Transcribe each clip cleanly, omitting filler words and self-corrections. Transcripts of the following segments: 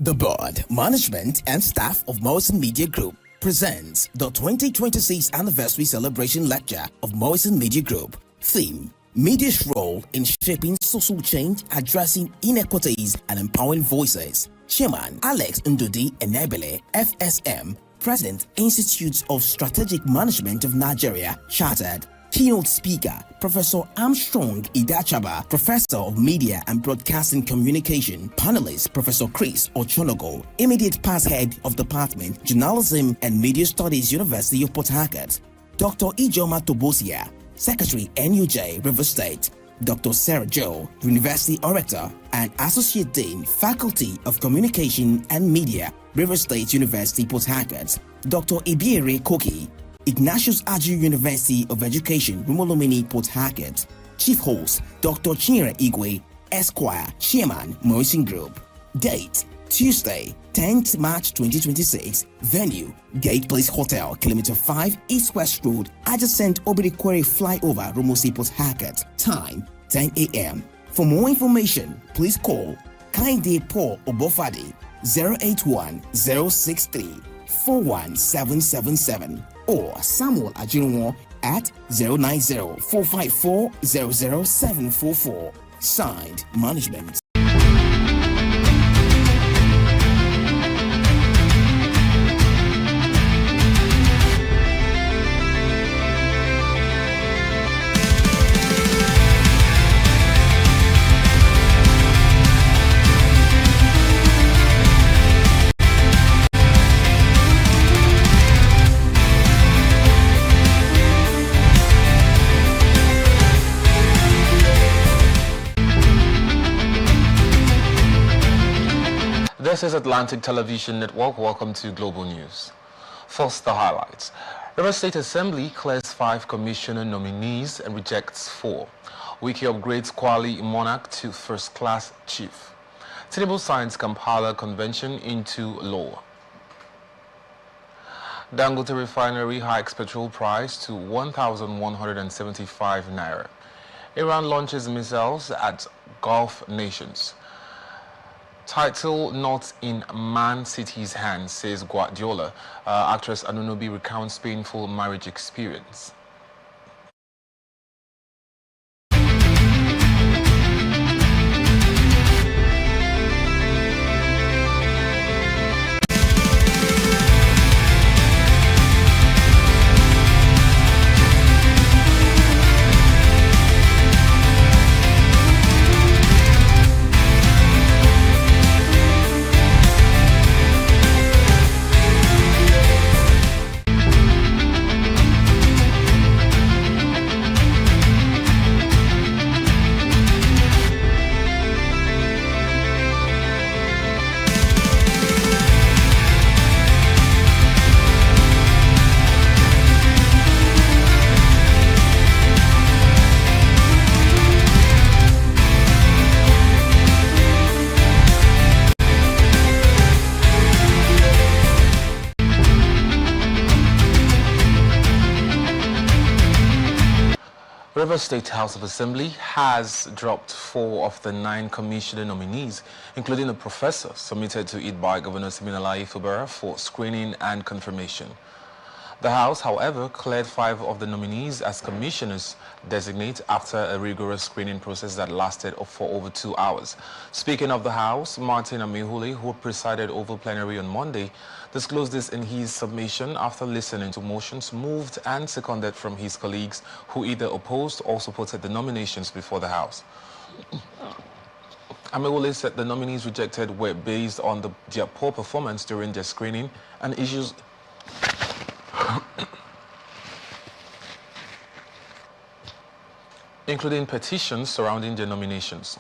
The board, management, and staff of Morrison Media Group presents the 2026 Anniversary Celebration Lecture of Morrison Media Group. Theme: Media's role in shaping social change, addressing inequities, and empowering voices. Chairman Alex Ndudi Enebele, FSM, President, Institute of Strategic Management of Nigeria, Chartered. Keynote speaker, Professor Armstrong Idachaba, Professor of Media and Broadcasting Communication. Panelist, Professor Chris Ochonogo, Immediate Past Head of Department, Journalism and Media Studies, University of Port Harcourt. Dr. Ijoma Tobosia, Secretary, NUJ, River State. Dr. Sarah Joe, University Orator and Associate Dean, Faculty of Communication and Media, River State University, Port Harcourt. Dr. Ibiere Koki, Ignatius Aju University of Education, Rumolomini, Port Harcourt. Chief host, Dr. Chinyere Igwe, Esquire, Chairman, Morrison Group. Date: Tuesday, 10th March 2026. Venue: Gate Place Hotel, Kilometer 5, East West Road, adjacent Obirikwere Flyover, Rumosi, Port Harcourt. Time: 10 a.m. For more information, please call Kainde Paul Obofadi 081-063-41777 or Samuel Ajinwo at 090-454-00744. Signed, Management. This is Atlantic Television Network. Welcome to Global News. First, the highlights. River State Assembly clears 5 commissioner nominees and rejects 4. Wiki upgrades Kwali Monarch to first-class chief. Tinubu signs Kampala Convention into law. Dangote Refinery hikes petrol price to 1,175 naira. Iran launches missiles at Gulf nations. Title not in Man City's hands, says Guardiola. Actress Anunobi recounts painful marriage experience. River State House of Assembly has dropped 4 of the 9 commissioner nominees, including a professor, submitted to it by Governor Siminalayi Fubara for screening and confirmation. The House, however, cleared 5 of the nominees as commissioners designate after a rigorous screening process that lasted for over 2 hours. Speaking of the House, Martin Amehule, who presided over plenary on Monday, disclosed this in his submission after listening to motions moved and seconded from his colleagues who either opposed or supported the nominations before the House. Amehule said the nominees rejected were based on their poor performance during their screening and issues including petitions surrounding their nominations.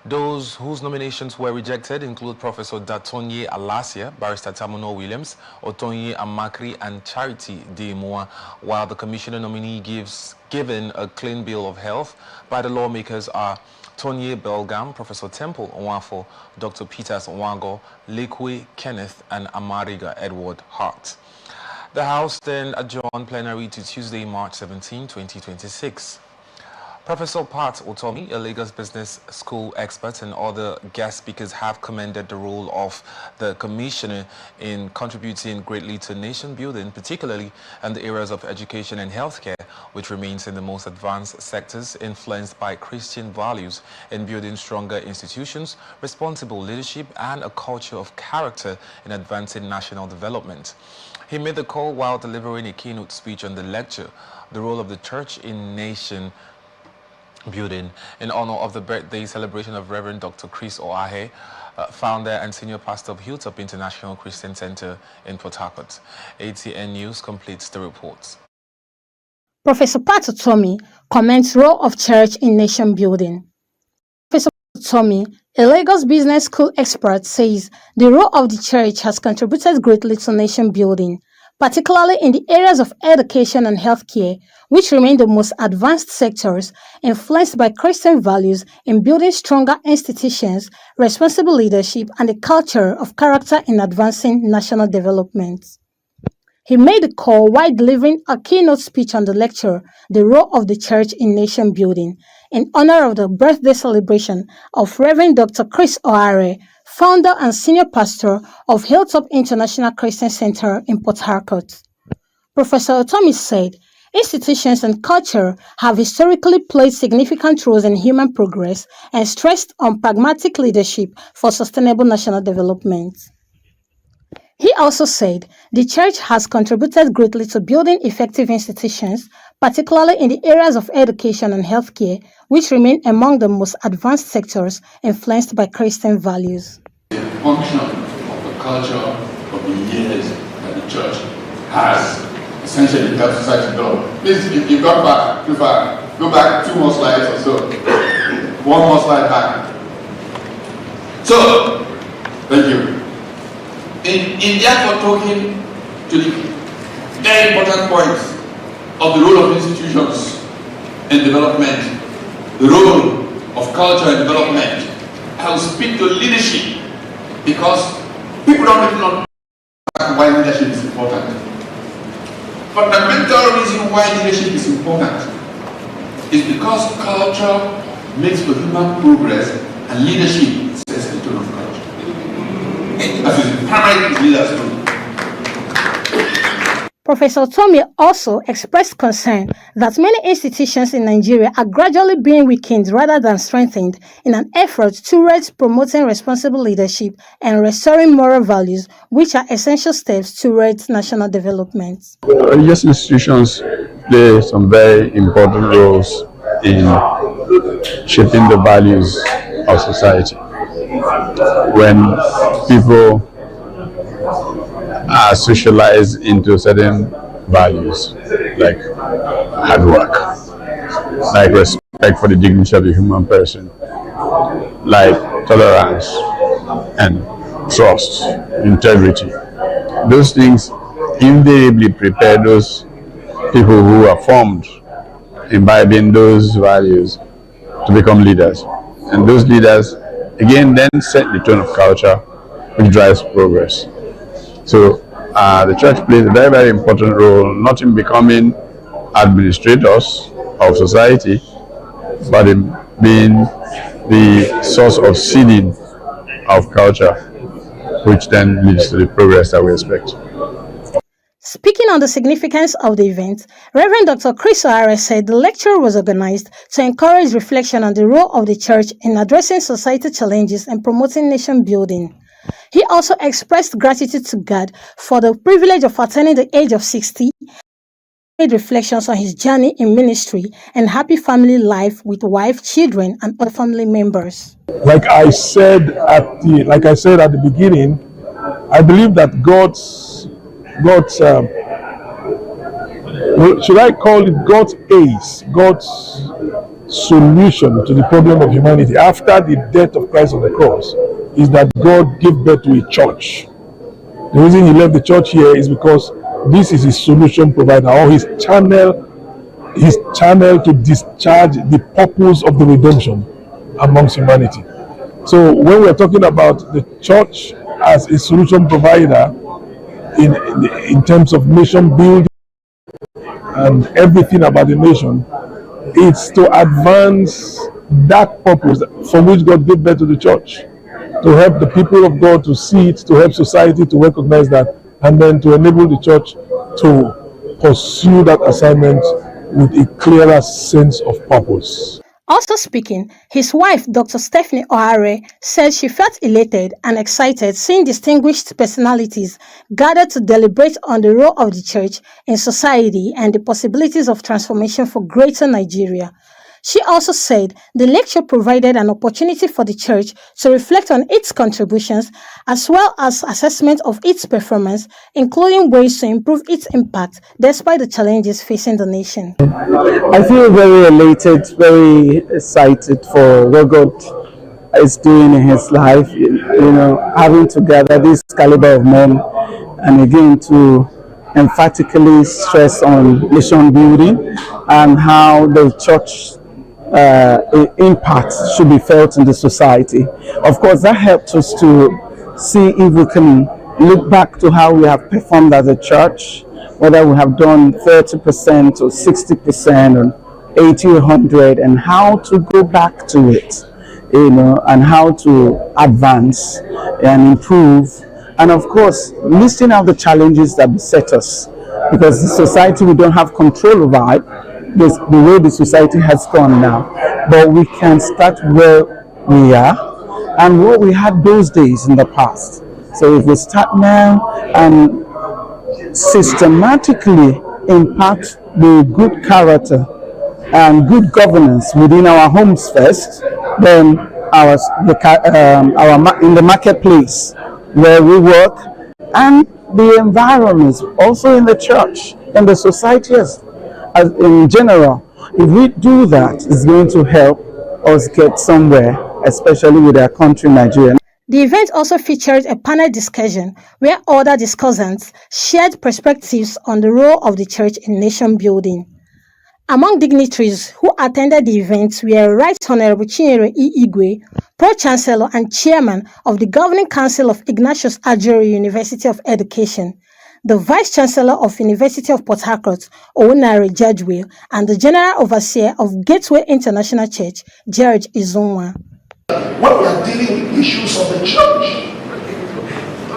Those whose nominations were rejected include Professor Datonye Alasia, Barrister Tamuno Williams, Otonye Amakri, and Charity Demoa, while the commissioner nominee given a clean bill of health by the lawmakers are Tonye Belgam, Professor Temple Onwafo, Dr. Peters Onwago, Lekwe Kenneth, and Amariga Edward Hart. The House then adjourned plenary to Tuesday, March 17, 2026. Professor Pat Otomi, a Lagos Business School expert, and other guest speakers have commended the role of the Commissioner in contributing greatly to nation building, particularly in the areas of education and healthcare, which remains in the most advanced sectors influenced by Christian values, in building stronger institutions, responsible leadership, and a culture of character in advancing national development. He made the call while delivering a keynote speech on the lecture, The Role of the Church in Nation Building, in honor of the birthday celebration of Reverend Dr. Chris Oahe, founder and senior pastor of Hilltop International Christian Center in Port Harcourt. ATN News completes the report. Professor Pat Otomi comments role of church in nation building. Professor Pat Otomi, a Lagos Business School expert, says the role of the church has contributed greatly to nation building, particularly in the areas of education and healthcare, which remain the most advanced sectors influenced by Christian values, in building stronger institutions, responsible leadership, and a culture of character in advancing national development. He made the call while delivering a keynote speech on the lecture, The Role of the Church in Nation Building, in honor of the birthday celebration of Reverend Dr. Chris Oahe, founder and senior pastor of Hilltop International Christian Center in Port Harcourt. Professor Otomi said, institutions and culture have historically played significant roles in human progress and stressed on pragmatic leadership for sustainable national development. He also said the church has contributed greatly to building effective institutions, particularly in the areas of education and healthcare, which remain among the most advanced sectors influenced by Christian values. The function of the culture of the years that the church has essentially helped society develop. Please, if you go back too far, go back 2 more slides or so. 1 more slide back. So, thank you. In therefore talking to the very important points of the role of institutions in development, the role of culture in development, I will speak to leadership, because people don't even know why leadership is important. Fundamental reason why leadership is important is because culture makes for human progress, and leadership sets the tone of culture. That is primary leaders do. Professor Otomi also expressed concern that many institutions in Nigeria are gradually being weakened rather than strengthened in an effort towards promoting responsible leadership and restoring moral values, which are essential steps towards national development. Religious institutions play some very important roles in shaping the values of society. When people are socialized into certain values, like hard work, like respect for the dignity of the human person, like tolerance and trust, integrity, those things invariably prepare those people who are formed imbibing those values to become leaders. And those leaders again then set the tone of culture, which drives progress. So the church plays a very, very important role, not in becoming administrators of society, but in being the source of seeding of culture, which then leads to the progress that we expect. Speaking on the significance of the event, Reverend Dr. Chris Oahe said the lecture was organized to encourage reflection on the role of the church in addressing societal challenges and promoting nation building. He also expressed gratitude to God for the privilege of attaining the age of 60, made reflections on his journey in ministry and happy family life with wife, children, and other family members. Like I said at the beginning, I believe that God's should I call it God's ace, God's solution to the problem of humanity after the death of Christ on the cross is that God gave birth to a church. The reason he left the church here is because this is his solution provider, or his channel to discharge the purpose of the redemption amongst humanity. So when we're talking about the church as a solution provider in terms of nation building and everything about the nation, It's to advance that purpose for which God gave birth to the church, to help the people of God to see it, to help society to recognize that, and then to enable the church to pursue that assignment with a clearer sense of purpose. Also speaking, his wife, Dr. Stephanie O'Hare, said she felt elated and excited seeing distinguished personalities gathered to deliberate on the role of the church in society and the possibilities of transformation for Greater Nigeria. She also said the lecture provided an opportunity for the church to reflect on its contributions as well as assessment of its performance, including ways to improve its impact despite the challenges facing the nation. I feel very elated, very excited for what God is doing in his life, having together this caliber of men, and again to emphatically stress on nation building and how the church impact should be felt in the society. Of course, that helped us to see if we can look back to how we have performed as a church, whether we have done 30% or 60% or 80 or 100, and how to go back to it, and how to advance and improve. And of course, listing out the challenges that beset us, because the society, we don't have control over it, the way the society has gone now. But we can start where we are and what we had those days in the past. So if we start now and systematically impact the good character and good governance within our homes first, then in the marketplace where we work, and the environments also in the church and the society as in general. If we do that, it's going to help us get somewhere, especially with our country, Nigeria. The event also featured a panel discussion where other discussants shared perspectives on the role of the church in nation building. Among dignitaries who attended the event were Right Honorable Chinyere E. Igwe, Pro-Chancellor and Chairman of the Governing Council of Ignatius Ajuri University of Education, the Vice-Chancellor of University of Port Harcourt, Owunare Jadwe, and the General Overseer of Gateway International Church, George Izunwa. When we are dealing with issues of the church,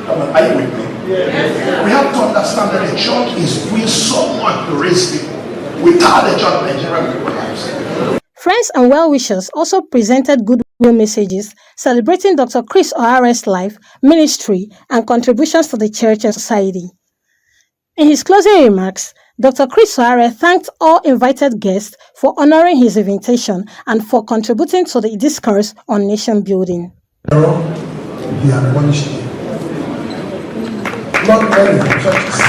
are you with me? We have to understand that the church is doing so much to raise people. Without the church, Nigeria will collapse. Friends and well-wishers also presented goodwill messages celebrating Dr. Chris O'Hare's life, ministry, and contributions to the church and society. In his closing remarks, Dr. Chris O'Hare thanked all invited guests for honoring his invitation and for contributing to the discourse on nation building. He admonished me. Not many churches.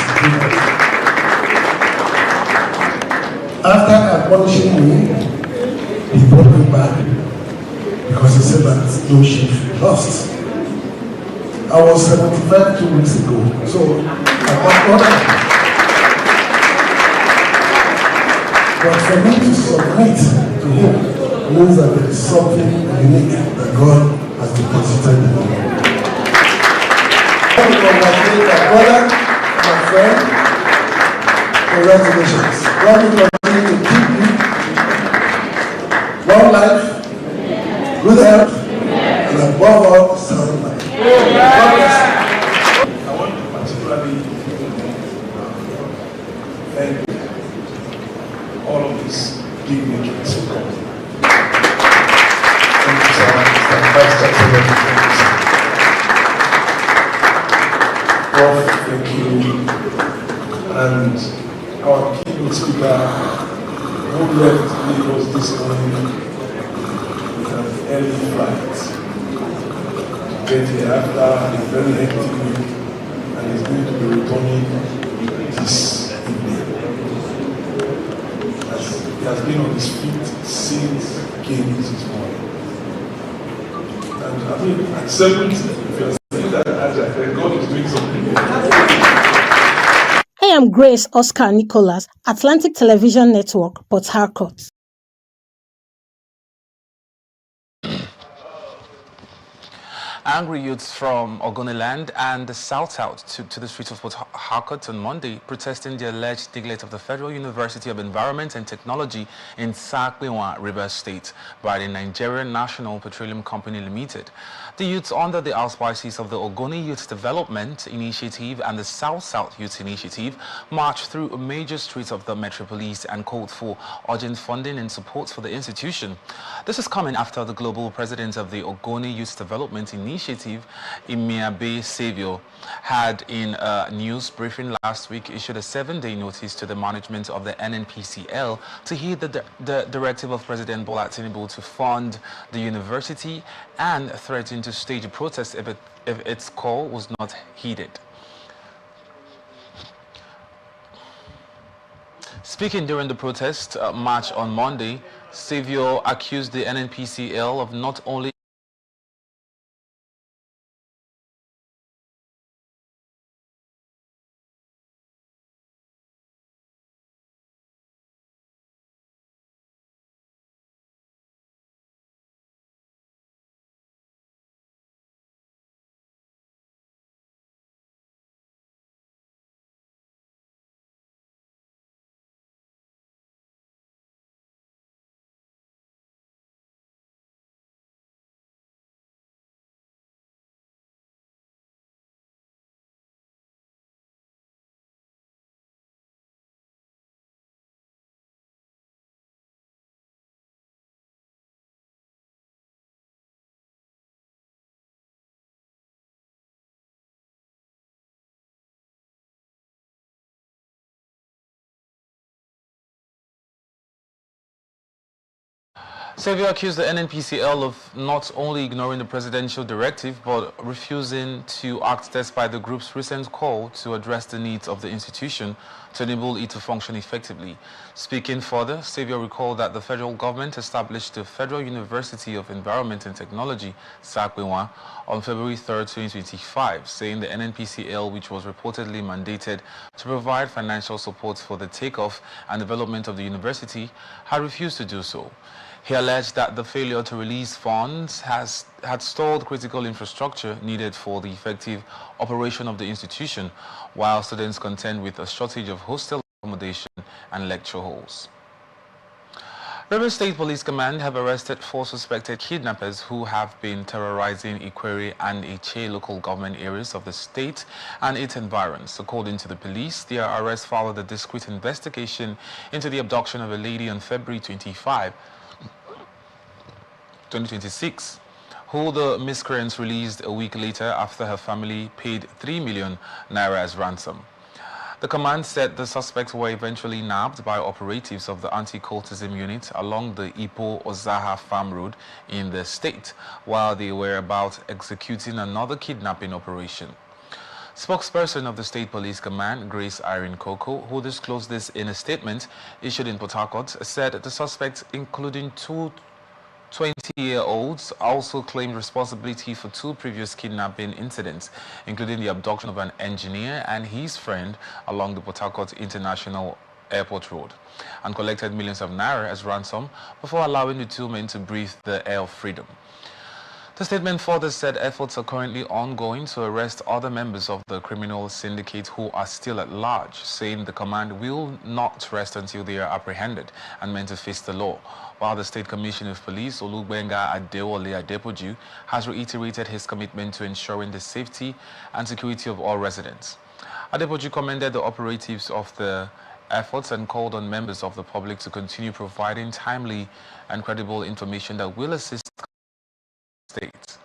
After admonishing me, he brought me back because he said that no sheep lost. I was 75 2 weeks ago, so I got order. But for me to submit to him means that there is something unique that God has deposited in me. I want to congratulate my brother, my friend. Congratulations. God will continue to keep you. Long life, good health, and above all, sound life. God bless you. I want to particularly thank all of these dignitaries who come. Thank you, sir. Mr. Vice Chancellor. Prof, thank you. And our keynote speaker who left Lagos this morning with an early flight to get here after a very hectic week, and is going to be returning this evening. He has been on his feet since he came this morning. And I mean, at 70, if you are saying that, God is doing something. I am Grace Oscar Nicholas, Atlantic Television Network, Port Harcourt. Angry youths from Ogoniland and the South to the streets of Port Harcourt on Monday, protesting the alleged neglect of the Federal University of Environment and Technology in Sakbewa, Rivers State by the Nigerian National Petroleum Company Limited. The youths under the auspices of the Ogoni Youth Development Initiative and the South Youth Initiative marched through major streets of the metropolis and called for urgent funding and support for the institution. This is coming after the global president of the Ogoni Youth Development Initiative, Imiabe Saviour, had in a news briefing last week issued a 7-day notice to the management of the NNPCL to heed the directive of President Bola Tinubu to fund the university and threatened to stage a protest if its call was not heeded. Speaking during the protest march on Monday, Saviour accused the NNPCL of not only Saviour accused the NNPCL of not only ignoring the presidential directive but refusing to act despite the group's recent call to address the needs of the institution to enable it to function effectively. Speaking further, Saviour recalled that the federal government established the Federal University of Environment and Technology, SAKBEWA, on February 3, 2025, saying the NNPCL, which was reportedly mandated to provide financial support for the takeoff and development of the university, had refused to do so. He alleged that the failure to release funds had stalled critical infrastructure needed for the effective operation of the institution, while students contend with a shortage of hostel accommodation and lecture halls. Rivers State Police Command have arrested 4 suspected kidnappers who have been terrorizing Ikwere and Iche local government areas of the state and its environs. According to the police, their arrest followed a discreet investigation into the abduction of a lady on February 25, 2026, who the miscreants released a week later after her family paid 3 million naira as ransom. The command said the suspects were eventually nabbed by operatives of the anti-cultism unit along the Ipo-Ozaha farm road in the state, while they were about executing another kidnapping operation. Spokesperson of the State Police Command, Grace Irene Koko, who disclosed this in a statement issued in Port Harcourt, said the suspects, including 2 20-year-olds, also claimed responsibility for 2 previous kidnapping incidents, including the abduction of an engineer and his friend along the Port Harcourt International Airport Road, and collected millions of naira as ransom before allowing the 2 men to breathe the air of freedom. The statement further said efforts are currently ongoing to arrest other members of the criminal syndicate who are still at large, saying the command will not rest until they are apprehended and meant to face the law, while the State Commissioner of Police, Olugbenga Adewole Adepoju, has reiterated his commitment to ensuring the safety and security of all residents. Adepoju commended the operatives of the efforts and called on members of the public to continue providing timely and credible information that will assist State.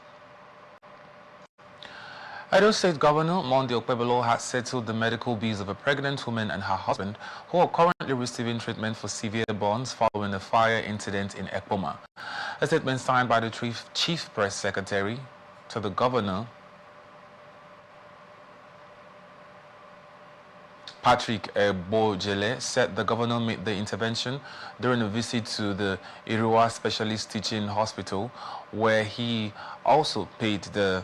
Edo State Governor Monday Okpebolo has settled the medical bills of a pregnant woman and her husband who are currently receiving treatment for severe burns following a fire incident in Ekpoma. A statement signed by the Chief Press Secretary to the Governor, Patrick Bojele, said the governor made the intervention during a visit to the Irua Specialist Teaching Hospital, where he also paid the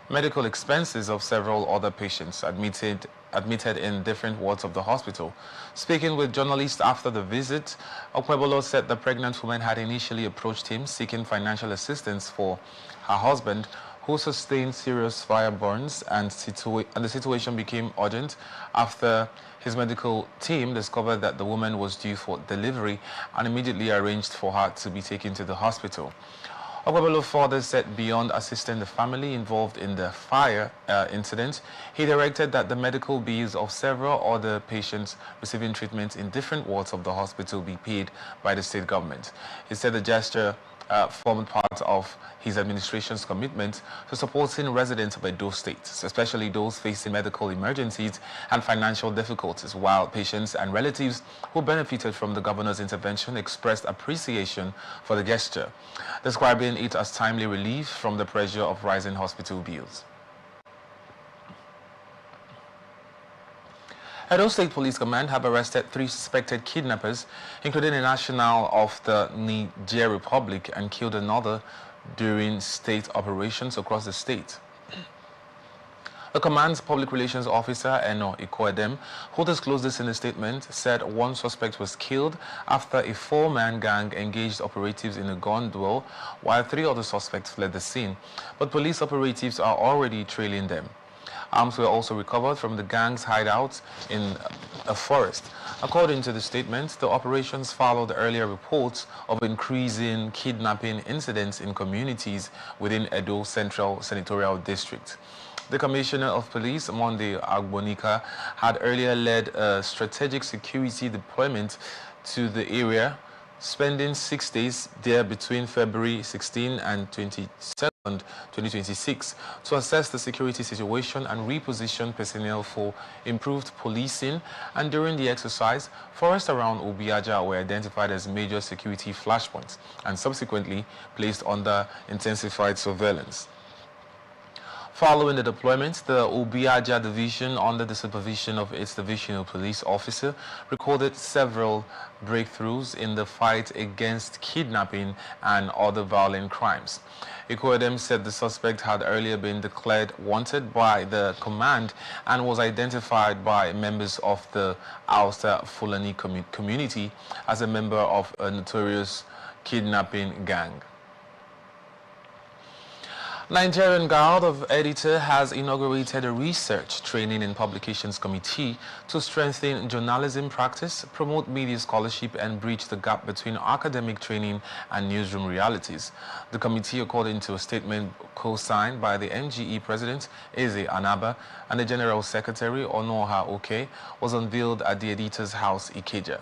medical expenses of several other patients admitted in different wards of the hospital. Speaking with journalists after the visit, Okwebolo said the pregnant woman had initially approached him seeking financial assistance for her husband, who sustained serious fire burns, and the situation became urgent after his medical team discovered that the woman was due for delivery and immediately arranged for her to be taken to the hospital. Okwebolo further said beyond assisting the family involved in the fire incident, he directed that the medical bills of several other patients receiving treatment in different wards of the hospital be paid by the state government. He said the gesture formed part of his administration's commitment to supporting residents of Edo State, especially those facing medical emergencies and financial difficulties, while patients and relatives who benefited from the governor's intervention expressed appreciation for the gesture, describing it as timely relief from the pressure of rising hospital bills. Edo State Police Command have arrested 3 suspected kidnappers, including a national of the Niger Republic, and killed another during state operations across the state. The command's public relations officer, Eno Ikoedem, who disclosed this in a statement, said one suspect was killed after a 4-man gang engaged operatives in a gun duel, while 3 other suspects fled the scene. But police operatives are already trailing them. Arms were also recovered from the gang's hideouts in a forest. According to the statement, the operations followed earlier reports of increasing kidnapping incidents in communities within Edo Central Senatorial District. The Commissioner of Police, Monday Agbonika, had earlier led a strategic security deployment to the area, spending 6 days there between February 16 and 27, 2026, to assess the security situation and reposition personnel for improved policing. And during the exercise, forests around Obiaja were identified as major security flashpoints and subsequently placed under intensified surveillance. Following the deployment, the Obiaja Division, under the supervision of its divisional police officer, recorded several breakthroughs in the fight against kidnapping and other violent crimes. Ikoedem said the suspect had earlier been declared wanted by the command and was identified by members of the Auster Fulani community as a member of a notorious kidnapping gang. Nigerian Guild of Editor has inaugurated a research, training and publications committee to strengthen journalism practice, promote media scholarship and bridge the gap between academic training and newsroom realities. The committee, according to a statement co-signed by the NGE President Eze Anaba and the General Secretary Onoha Oke, was unveiled at the Editor's House, Ikeja,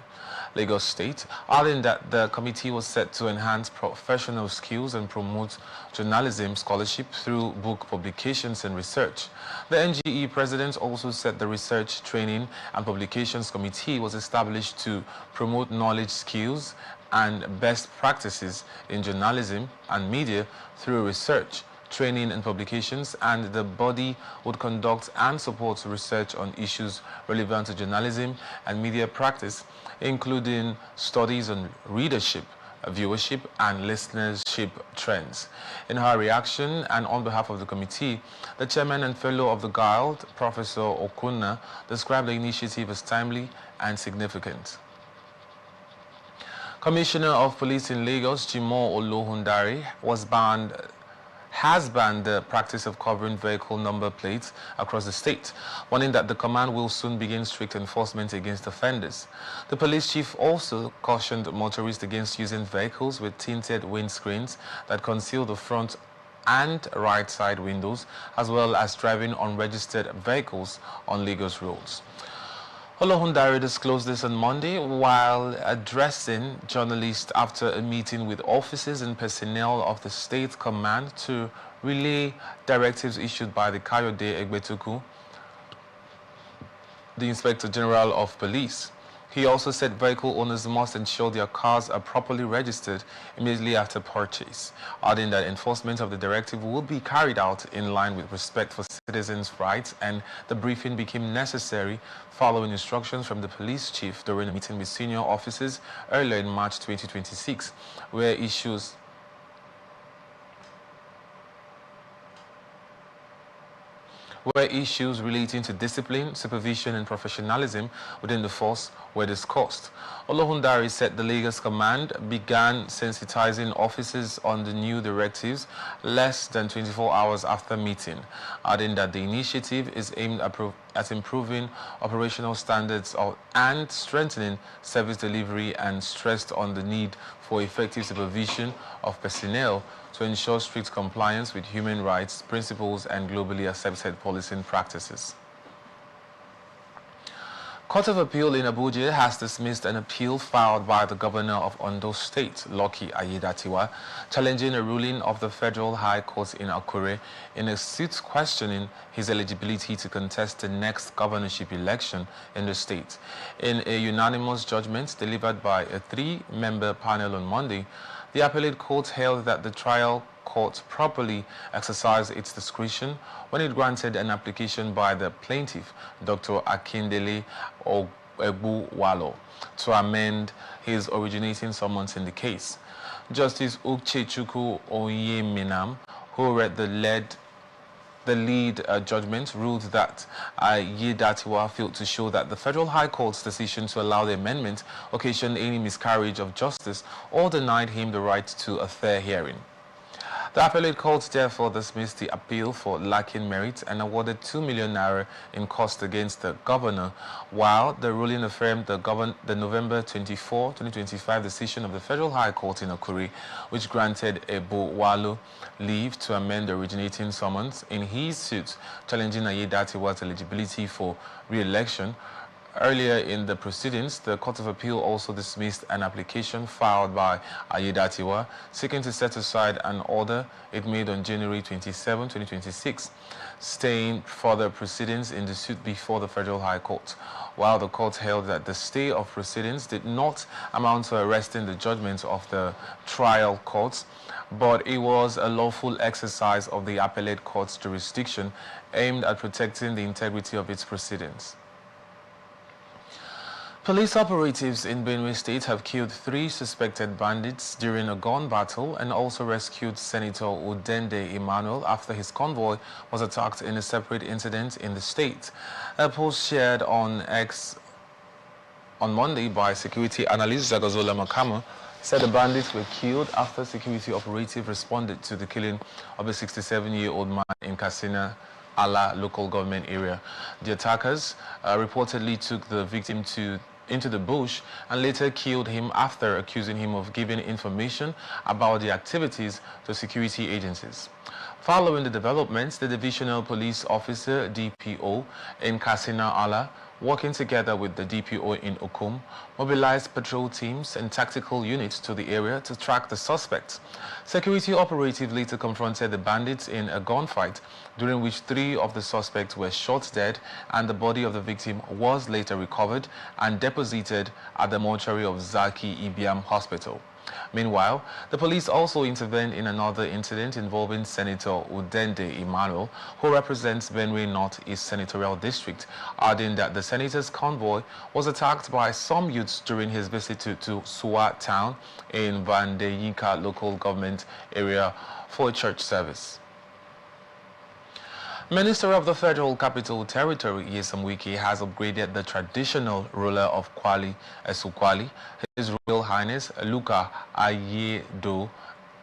Lagos State, adding that the committee was set to enhance professional skills and promote journalism scholarship through book publications and research. The NGE President also said the Research, Training and Publications Committee was established to promote knowledge, skills and best practices in journalism and media through research, training and publications, and the body would conduct and support research on issues relevant to journalism and media practice, including studies on readership, viewership and listenership trends. In her reaction and on behalf of the committee, the chairman and fellow of the Guild, Professor Okunna, described the initiative as timely and significant. Commissioner of Police in Lagos, Jimo Olohundari, has banned the practice of covering vehicle number plates across the state, warning that the command will soon begin strict enforcement against offenders. The police chief also cautioned motorists against using vehicles with tinted windscreens that conceal the front and right side windows, as well as driving unregistered vehicles on Lagos roads. Olohundari disclosed this on Monday while addressing journalists after a meeting with officers and personnel of the state command to relay directives issued by the Kayode Egbetuku, the Inspector General of Police. He also said vehicle owners must ensure their cars are properly registered immediately after purchase, adding that enforcement of the directive will be carried out in line with respect for citizens' rights, and the briefing became necessary following instructions from the police chief during a meeting with senior officers earlier in March 2026, where issues where issues relating to discipline, supervision and professionalism within the force were discussed. Olohundari said the Lagos Command began sensitizing officers on the new directives less than 24 hours after meeting, adding that the initiative is aimed at improving operational standards and strengthening service delivery, and stressed on the need for effective supervision of personnel to ensure strict compliance with human rights principles and globally accepted policing practices. Court of Appeal in Abuja has dismissed an appeal filed by the governor of Ondo State, Lucky Aiyedatiwa, challenging a ruling of the Federal High Court in Akure in a suit questioning his eligibility to contest the next governorship election in the state. In a unanimous judgment delivered by a three-member panel on Monday, the appellate court held that the trial court properly exercised its discretion when it granted an application by the plaintiff, Dr. Akindele Ogbuwalo, to amend his originating summons in the case. Justice Ukchechukwu Onyeminam, who read the lead judgment, ruled that Aiyedatiwa failed to show that the Federal High Court's decision to allow the amendment occasioned any miscarriage of justice or denied him the right to a fair hearing. The appellate court therefore dismissed the appeal for lacking merit and awarded 2 million naira in cost against the governor, while the ruling affirmed the November 24, 2025 decision of the Federal High Court in Akure, which granted Ogbuwalo leave to amend the originating summons in his suit challenging Aiyedatiwa's eligibility for re-election. Earlier in the proceedings, the Court of Appeal also dismissed an application filed by Aiyedatiwa seeking to set aside an order it made on January 27, 2026, staying further proceedings in the suit before the Federal High Court. While the court held that the stay of proceedings did not amount to arresting the judgment of the trial courts, but it was a lawful exercise of the appellate court's jurisdiction aimed at protecting the integrity of its proceedings. Police operatives in Benue State have killed 3 suspected bandits during a gun battle and also rescued Senator Udende Emmanuel after his convoy was attacked in a separate incident in the state. A post shared on X on Monday by security analyst Zagazola Makama said the bandits were killed after security operatives responded to the killing of a 67-year-old man in Katsina Ala local government area. The attackers reportedly took the victim into the bush and later killed him after accusing him of giving information about the activities to security agencies. Following the developments, the divisional police officer DPO in Katsina Ala, working together with the DPO in Okum, mobilized patrol teams and tactical units to the area to track the suspects. Security operatives later confronted the bandits in a gunfight, during which 3 of the suspects were shot dead, and the body of the victim was later recovered and deposited at the mortuary of Zaki Ibiam Hospital. Meanwhile, the police also intervened in another incident involving Senator Udende Emmanuel, who represents Benue North East Senatorial District, adding that the senator's convoy was attacked by some youths during his visit to Suwa town in Vandeyinka local government area for a church service. Minister of the Federal Capital Territory, Nyesom Wike, has upgraded the traditional ruler of Kwali, Esukwali, His Royal Highness Luka Ayedo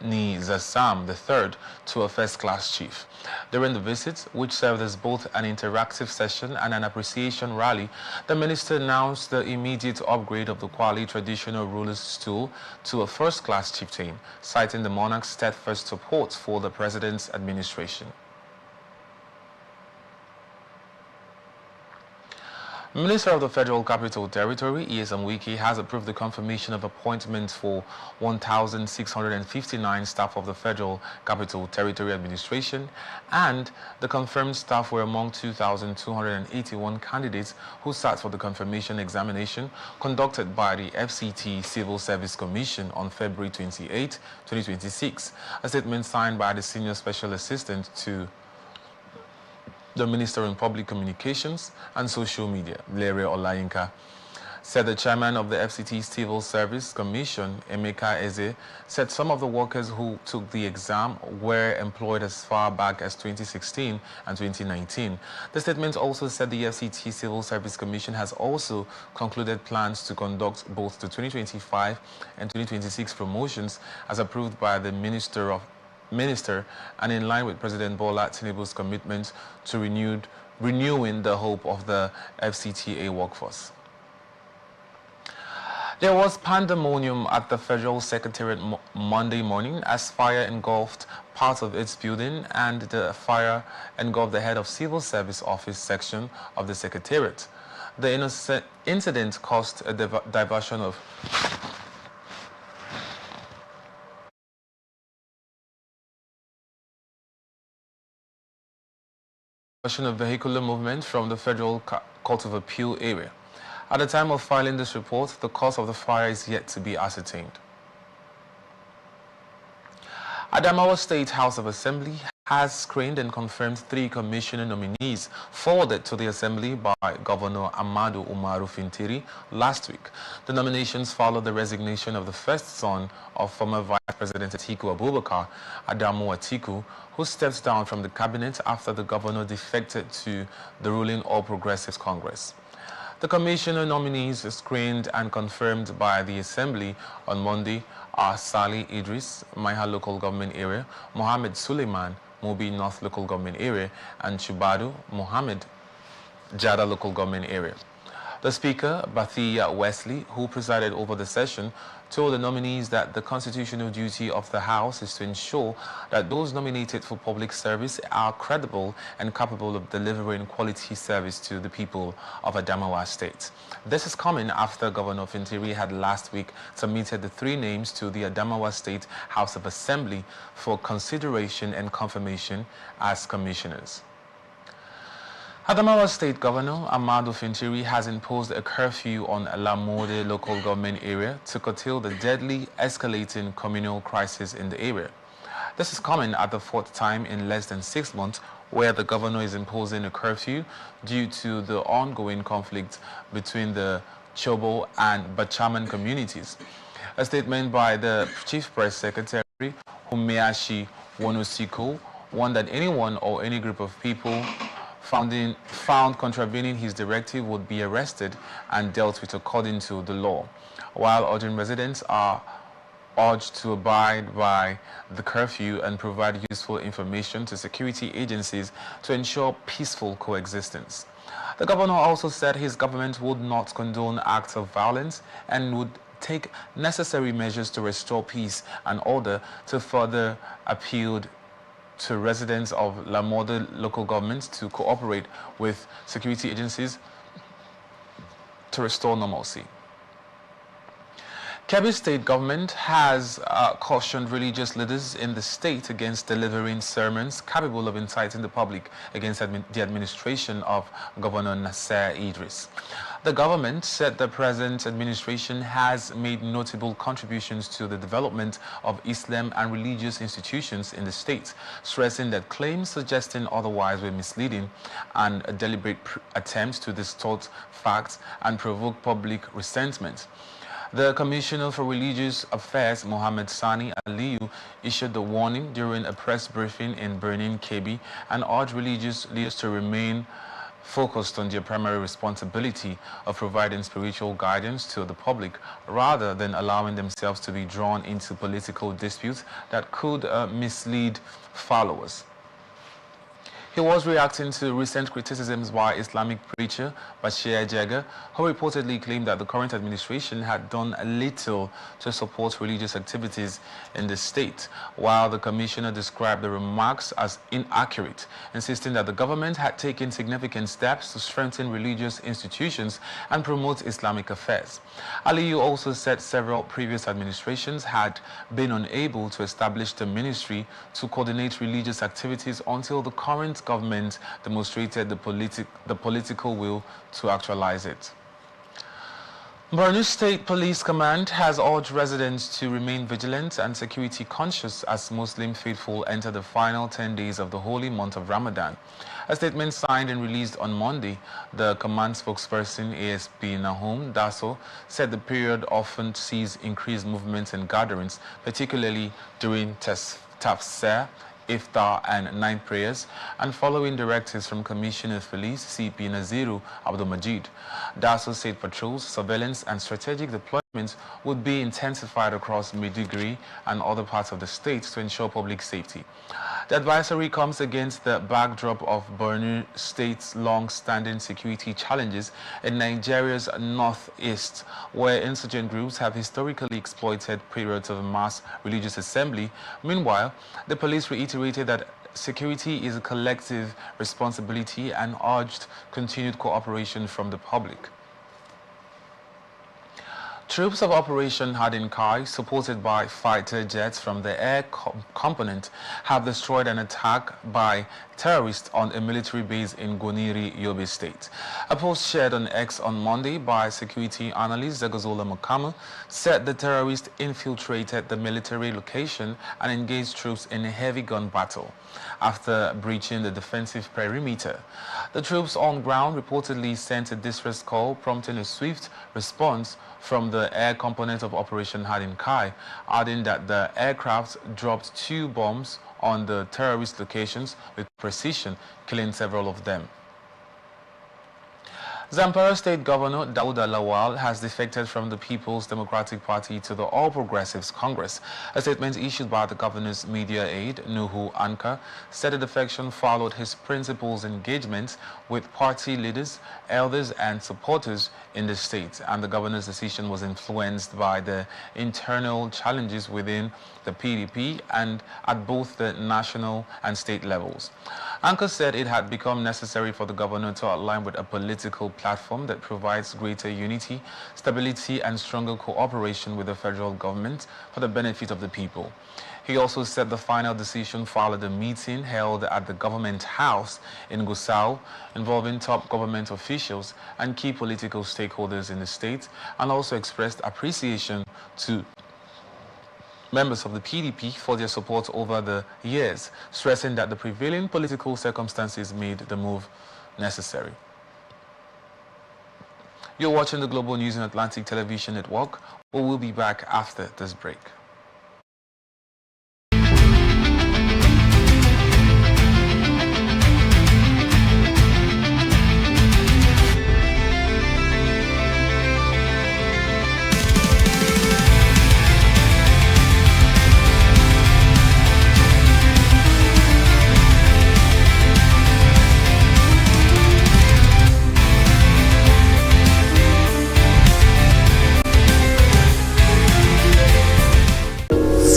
Nizasam III, to a first-class chief. During the visit, which served as both an interactive session and an appreciation rally, the minister announced the immediate upgrade of the Kwali traditional ruler's stool to a first-class chieftain, citing the monarch's steadfast support for the president's administration. Minister of the Federal Capital Territory, Nyesom Wike, has approved the confirmation of appointments for 1,659 staff of the Federal Capital Territory Administration, and the confirmed staff were among 2,281 candidates who sat for the confirmation examination conducted by the FCT Civil Service Commission on February 28, 2026. A statement signed by the Senior Special Assistant to the Minister on Public Communications and Social Media, Lere Olayinka, said the chairman of the FCT Civil Service Commission, Emeka Eze, said some of the workers who took the exam were employed as far back as 2016 and 2019. The statement also said the FCT Civil Service Commission has also concluded plans to conduct both the 2025 and 2026 promotions as approved by the Minister and in line with President Bola Tinubu's commitment to renewing the hope of the FCTA workforce. There was pandemonium at the Federal Secretariat Monday morning as fire engulfed part of its building, and the fire engulfed the head of Civil Service Office section of the Secretariat. The incident caused a diversion of vehicular movement from the Federal Court of Appeal area. At the time of filing this report, the cause of the fire is yet to be ascertained. Adamawa State House of Assembly has screened and confirmed 3 commissioner nominees forwarded to the Assembly by Governor Amadu Umaru Fintiri last week. The nominations follow the resignation of the first son of former Vice President Atiku Abubakar, Adamu Atiku, who stepped down from the cabinet after the governor defected to the ruling All Progressives Congress. The commissioner nominees screened and confirmed by the Assembly on Monday are Salih Idris, Maiha Local Government Area, Mohammed Suleiman, Mobi North Local Government Area, and Chubadu Mohammed, Jada Local Government Area. The Speaker, Bathiya Wesley, who presided over the session, told the nominees that the constitutional duty of the House is to ensure that those nominated for public service are credible and capable of delivering quality service to the people of Adamawa State. This is coming after Governor Fintiri had last week submitted the 3 names to the Adamawa State House of Assembly for consideration and confirmation as commissioners. Adamawa State Governor Amadu Fintiri has imposed a curfew on Lamode local government area to curtail the deadly escalating communal crisis in the area. This is coming at the 4th time in less than 6 months where the governor is imposing a curfew due to the ongoing conflict between the Chobo and Bachaman communities. A statement by the Chief Press Secretary, Humeashi Wonosiko, warned that anyone or any group of people found contravening his directive would be arrested and dealt with according to the law, while urging residents are urged to abide by the curfew and provide useful information to security agencies to ensure peaceful coexistence. The governor also said his government would not condone acts of violence and would take necessary measures to restore peace and order. To further appealed to residents of Lamode local government to cooperate with security agencies to restore normalcy. Kebbi State government has cautioned religious leaders in the state against delivering sermons capable of inciting the public against the administration of Governor Nasser Idris. The government said the present administration has made notable contributions to the development of Islam and religious institutions in the state, stressing that claims suggesting otherwise were misleading and deliberate attempts to distort facts and provoke public resentment. The Commissioner for Religious Affairs, Mohammed Sani Aliyu, issued the warning during a press briefing in Birnin Kebbi and urged religious leaders to remain focused on their primary responsibility of providing spiritual guidance to the public rather than allowing themselves to be drawn into political disputes that could mislead followers. He was reacting to recent criticisms by Islamic preacher Bashir Jagger, who reportedly claimed that the current administration had done little to support religious activities in the state, while the commissioner described the remarks as inaccurate, insisting that the government had taken significant steps to strengthen religious institutions and promote Islamic affairs. Aliyu also said several previous administrations had been unable to establish the ministry to coordinate religious activities until the current government demonstrated the political will to actualize it. Borno State Police Command has urged residents to remain vigilant and security conscious as Muslim faithful enter the final 10 days of the holy month of Ramadan. A statement signed and released on Monday, the command spokesperson ASP Nahum Daso said the period often sees increased movements and gatherings, particularly during Tafsir, Iftar and night prayers, and following directives from Commissioner of Police CP Naziru Abdul Majid. Daso said patrols, surveillance and strategic deployments would be intensified across Maiduguri and other parts of the state to ensure public safety. The advisory comes against the backdrop of Borno State's long-standing security challenges in Nigeria's northeast, where insurgent groups have historically exploited periods of mass religious assembly. Meanwhile, the police reiterated that security is a collective responsibility and urged continued cooperation from the public. Troops of Operation Hardin Kai, supported by fighter jets from the air component, have destroyed an attack by terrorists on a military base in Goniri, Yobe State. A post shared on X on Monday by security analyst Zagazola Makamu said the terrorists infiltrated the military location and engaged troops in a heavy gun battle after breaching the defensive perimeter. The troops on ground reportedly sent a distress call, prompting a swift response from the air component of Operation Hardin Kai, adding that the aircraft dropped 2 bombs on the terrorist locations with precision, killing several of them. Zamfara State Governor Dauda Lawal has defected from the People's Democratic Party to the All Progressives Congress. A statement issued by the governor's media aide, Nuhu Anka, said the defection followed his principal's engagement with party leaders, elders and supporters in the state, and the governor's decision was influenced by the internal challenges within the PDP and at both the national and state levels. Anka said it had become necessary for the governor to align with a political platform that provides greater unity, stability and stronger cooperation with the federal government for the benefit of the people. He also said the final decision followed a meeting held at the government house in Gusau involving top government officials and key political stakeholders in the state, and also expressed appreciation to members of the PDP for their support over the years, stressing that the prevailing political circumstances made the move necessary. You're watching the Global News and Atlantic Television Network. We will be back after this break.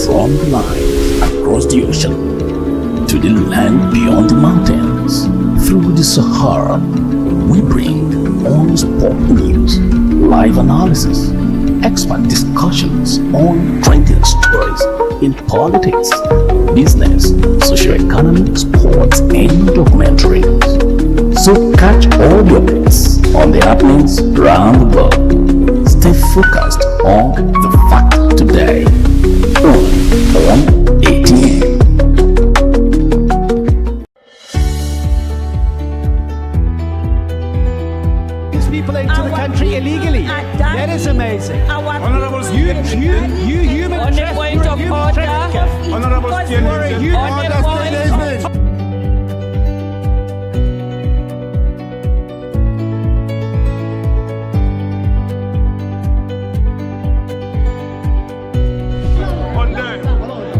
From the line across the ocean to the land beyond the mountains, through the Sahara, we bring on-spot news, live analysis, expert discussions on trending stories in politics, business, socio-economic, sports, and documentaries. So catch all the updates on the happenings around the world. Stay focused on the fact today. On 18. People into the country illegally. That is amazing. Honorable you human on the point of order. Honorable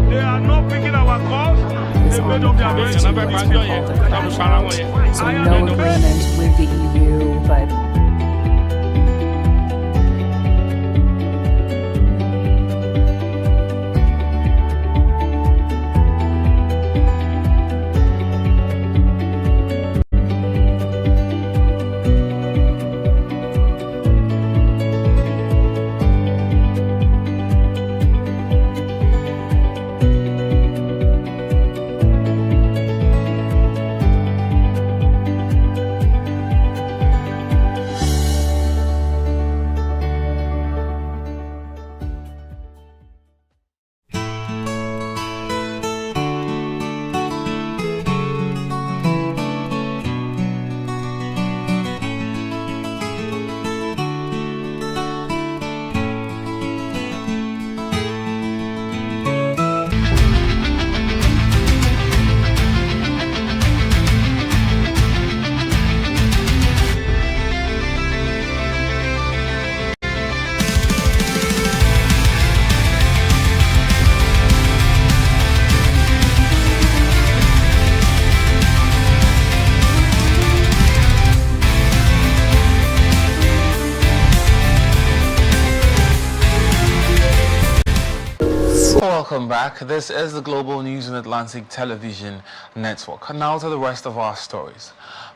They are not picking our calls. They made up their minds. So no agreement with the EU, but Welcome back. This is the Global News on Atlantic Television Network. Now to the rest of our stories.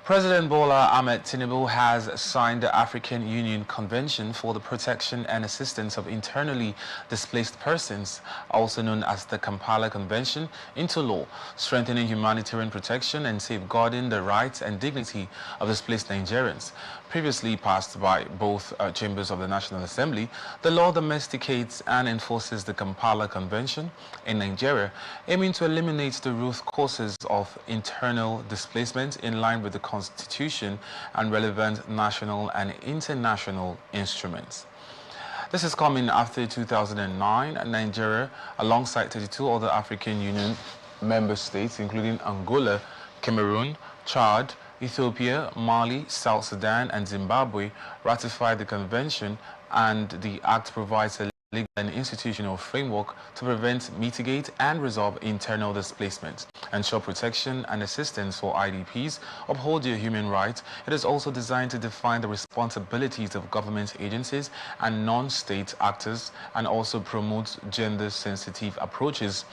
President Bola Ahmed Tinubu has signed the African Union Convention for the Protection and Assistance of Internally Displaced Persons, also known as the Kampala Convention, into law, strengthening humanitarian protection and safeguarding the rights and dignity of displaced Nigerians. Previously passed by both chambers of the National Assembly, the law domesticates and enforces the Kampala Convention in Nigeria, aiming to eliminate the root causes of internal displacement in line with the Constitution and relevant national and international instruments. This is coming after 2009, Nigeria, alongside 32 other African Union member states, including Angola, Cameroon, Chad, Ethiopia, Mali, South Sudan, and Zimbabwe, ratified the convention, and the act provides a legal and institutional framework to prevent, mitigate, and resolve internal displacement, ensure protection and assistance for IDPs, uphold their human rights. It is also designed to define the responsibilities of government agencies and non-state actors, and also promote gender-sensitive approaches,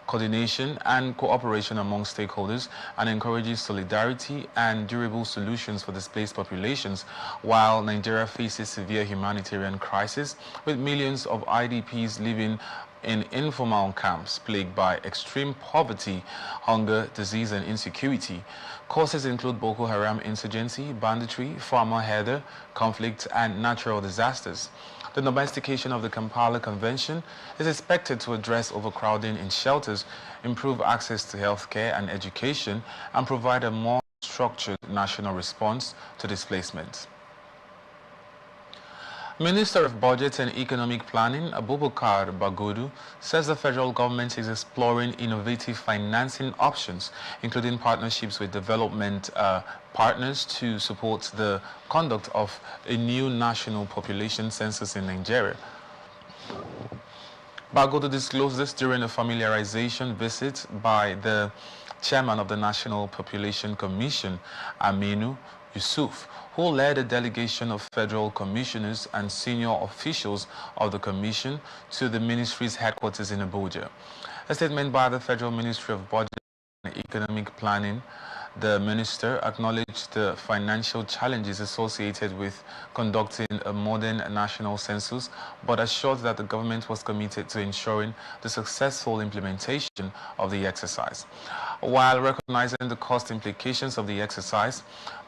coordination and cooperation among stakeholders, and encourages solidarity and durable solutions for displaced populations. While Nigeria faces severe humanitarian crisis with millions of IDPs living in informal camps plagued by extreme poverty, hunger, disease, and insecurity. Causes include Boko Haram insurgency, banditry, farmer heather, conflict, and natural disasters. The domestication of the Kampala Convention is expected to address overcrowding in shelters, improve access to health care and education, and provide a more structured national response to displacement. Minister of Budget and Economic Planning, Abubakar Bagudu, says the federal government is exploring innovative financing options, including partnerships with development partners to support the conduct of a new national population census in Nigeria. Bagudu disclosed this during a familiarization visit by the chairman of the National Population Commission, Aminu Yusuf, who led a delegation of federal commissioners and senior officials of the commission to the ministry's headquarters in Abuja. A statement by the Federal Ministry of Budget and Economic Planning, the minister acknowledged the financial challenges associated with conducting a modern national census, but assured that the government was committed to ensuring the successful implementation of the exercise. While recognizing the cost implications of the exercise,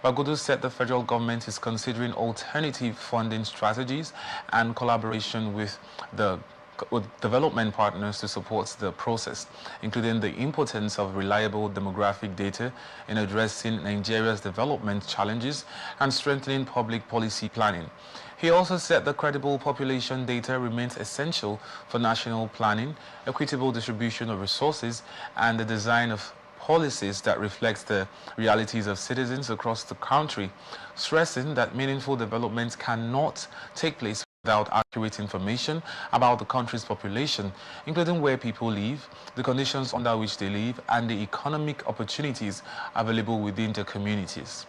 Bagudu said the federal government is considering alternative funding strategies and collaboration with development partners to support the process, including the importance of reliable demographic data in addressing Nigeria's development challenges and strengthening public policy planning. He also said the credible population data remains essential for national planning, equitable distribution of resources, and the design of policies that reflects the realities of citizens across the country, stressing that meaningful development cannot take place without accurate information about the country's population, including where people live, the conditions under which they live, and the economic opportunities available within their communities.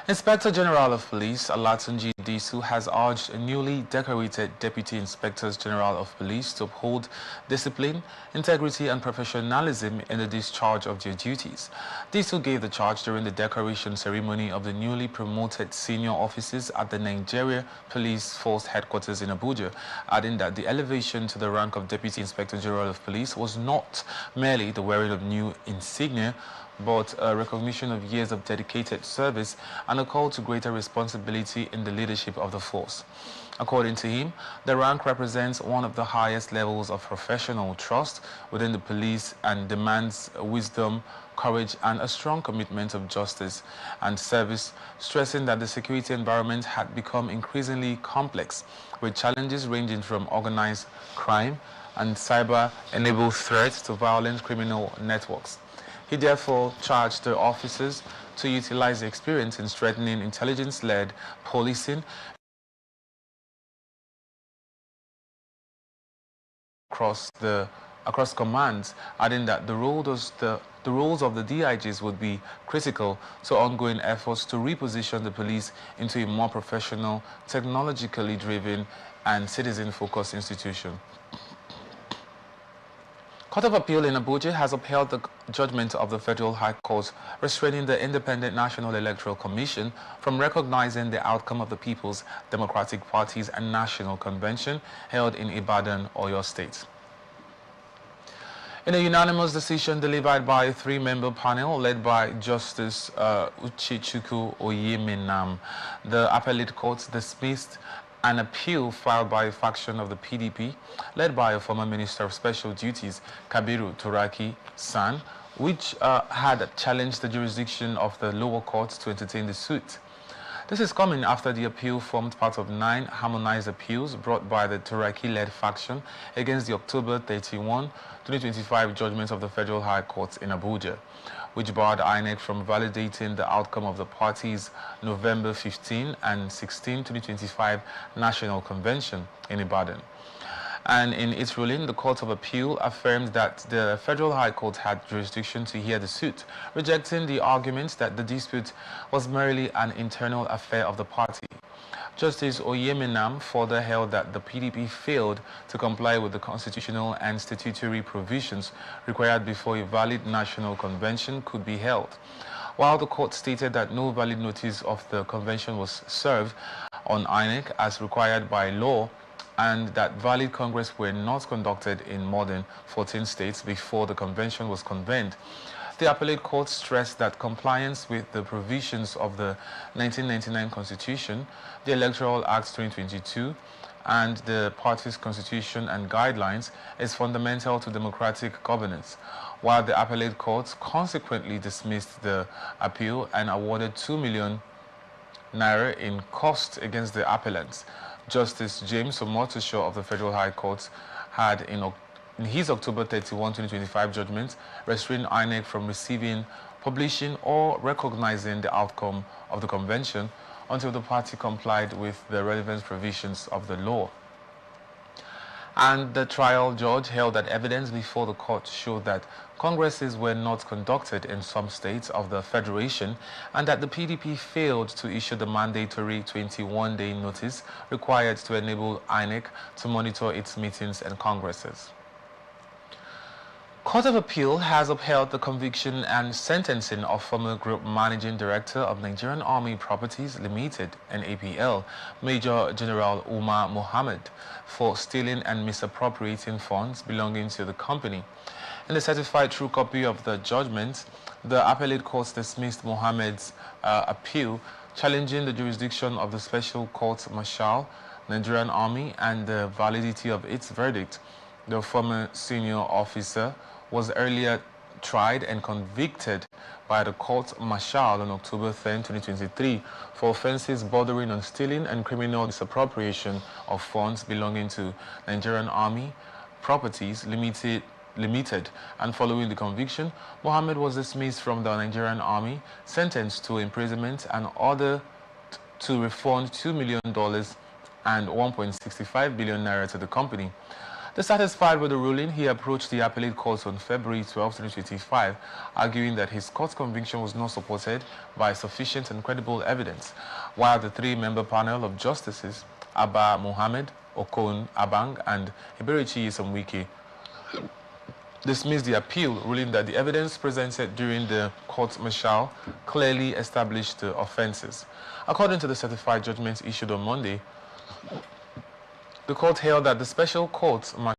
Inspector General of Police Olatunji Disu has urged newly decorated Deputy Inspectors General of Police to uphold discipline, integrity, and professionalism in the discharge of their duties. Disu gave the charge during the decoration ceremony of the newly promoted senior officers at the Nigeria Police Force headquarters in Abuja, adding that the elevation to the rank of Deputy Inspector General of Police was not merely the wearing of new insignia, but a recognition of years of dedicated service and a call to greater responsibility in the leadership of the force. According to him, the rank represents one of the highest levels of professional trust within the police and demands wisdom, courage, and a strong commitment of justice and service, stressing that the security environment had become increasingly complex, with challenges ranging from organized crime and cyber-enabled threats to violent criminal networks. He therefore charged the officers to utilize the experience in strengthening intelligence-led policing across commands, adding that the roles of the DIGs would be critical to ongoing efforts to reposition the police into a more professional, technologically driven, and citizen-focused institution. Court of Appeal in Abuja has upheld the judgment of the Federal High Court restraining the Independent National Electoral Commission from recognizing the outcome of the People's Democratic Party's and National Convention held in Ibadan, Oyo State. In a unanimous decision delivered by a three-member panel led by Justice Uchichukwu Oyeminam, the appellate court dismissed an appeal filed by a faction of the PDP, led by a former Minister of Special Duties, Kabiru Turaki San, which had challenged the jurisdiction of the lower court to entertain the suit. This is coming after the appeal formed part of 9 harmonized appeals brought by the Turaki-led faction against the October 31, 2025 judgment of the Federal High Court in Abuja, which barred INEC from validating the outcome of the party's November 15 and 16, 2025 National Convention in Ibadan. And in its ruling, the Court of Appeal affirmed that the Federal High Court had jurisdiction to hear the suit, rejecting the argument that the dispute was merely an internal affair of the party. Justice Oyeminam further held that the PDP failed to comply with the constitutional and statutory provisions required before a valid national convention could be held, while the court stated that no valid notice of the convention was served on INEC as required by law, and that valid Congress were not conducted in more than 14 states before the convention was convened. The appellate court stressed that compliance with the provisions of the 1999 Constitution, the Electoral Act 2022, and the party's constitution and guidelines is fundamental to democratic governance, while the appellate court consequently dismissed the appeal and awarded 2 million naira in costs against the appellants. Justice James Omotosho of the Federal High Court had in his October 31, 2025 judgment restrained INEC from receiving, publishing or recognizing the outcome of the convention until the party complied with the relevant provisions of the law. And the trial judge held that evidence before the court showed that congresses were not conducted in some states of the federation and that the PDP failed to issue the mandatory 21-day notice required to enable INEC to monitor its meetings and congresses. Court of Appeal has upheld the conviction and sentencing of former Group Managing Director of Nigerian Army Properties Limited (NAPL), Major General Umar Mohammed, for stealing and misappropriating funds belonging to the company. In the certified true copy of the judgment, the appellate court dismissed Mohammed's appeal, challenging the jurisdiction of the Special Court Martial, Nigerian Army, and the validity of its verdict. The former senior officer was earlier tried and convicted by the court martial on October 10, 2023 for offenses bordering on stealing and criminal misappropriation of funds belonging to Nigerian Army Properties Limited, and following the conviction, Mohammed was dismissed from the Nigerian Army, sentenced to imprisonment and ordered to refund $2 million and 1.65 billion naira to the company. Dissatisfied with the ruling, he approached the appellate court on February 12, 2025, arguing that his court conviction was not supported by sufficient and credible evidence, while the three-member panel of justices, Abba Mohammed, Okon Abang, and Eberichi Isamwike, dismissed the appeal, ruling that the evidence presented during the court martial clearly established the offenses. According to the certified judgment issued on Monday, the court held that the Special Court Martial,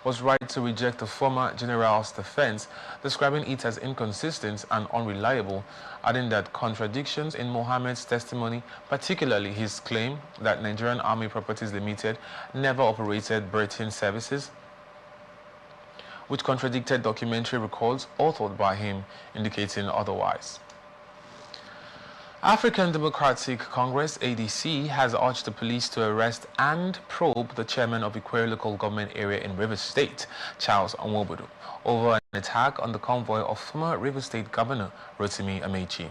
was right to reject the former general's defense, describing it as inconsistent and unreliable, adding that contradictions in Mohammed's testimony, particularly his claim that Nigerian Army Properties Limited never operated berthing services, which contradicted documentary records authored by him, indicating otherwise. African Democratic Congress (ADC) has urged the police to arrest and probe the chairman of Ikwere local government area in Rivers State, Charles Nwobodo, over an attack on the convoy of former Rivers State Governor Rotimi Amechi.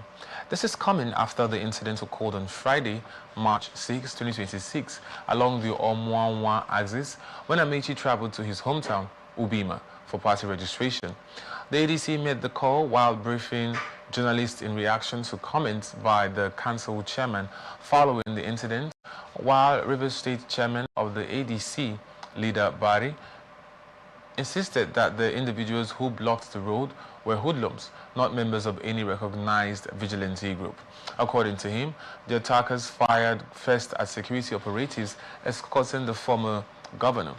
This is coming after the incident occurred on Friday, March 6, 2026, along the Omuamua axis when Amechi traveled to his hometown, Ubima, for party registration. The ADC made the call while briefing journalists in reaction to comments by the council chairman following the incident, while Rivers State chairman of the ADC, leader Bari insisted that the individuals who blocked the road were hoodlums, not members of any recognized vigilante group. According to him, the attackers fired first at security operatives escorting the former governor,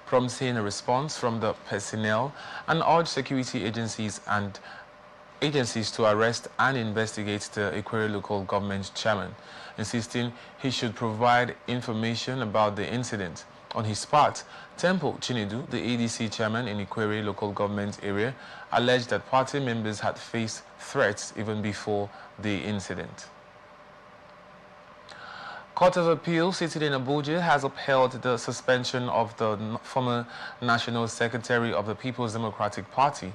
prompting a response from the personnel, and urged security agencies to arrest and investigate the Ikwere local government chairman, insisting he should provide information about the incident. On his part, Temple Chinedu, the ADC chairman in Ikwere local government area, alleged that party members had faced threats even before the incident. Court of Appeal sitting in Abuja has upheld the suspension of the former National Secretary of the People's Democratic Party,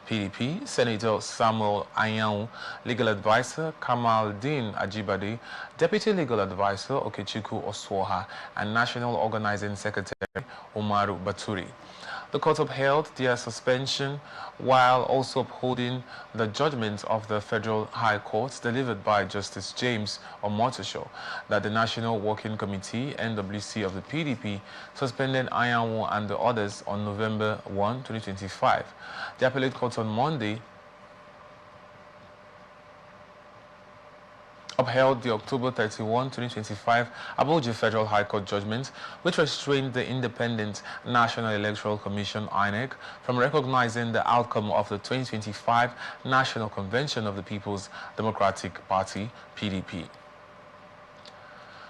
PDP, Senator Samuel Anyanwu, legal advisor Kamaldeen Ajibade, deputy legal advisor Okechukwu Oswoha, and national organizing secretary Umaru Baturi. The court upheld their suspension while also upholding the judgment of the Federal High Court delivered by Justice James Omotosho that the National Working Committee, NWC of the PDP, suspended Anyanwu and the others on November 1, 2025. The appellate court on Monday upheld the October 31, 2025 Abuja Federal High Court judgment, which restrained the Independent National Electoral Commission (INEC) from recognizing the outcome of the 2025 National Convention of the People's Democratic Party (PDP).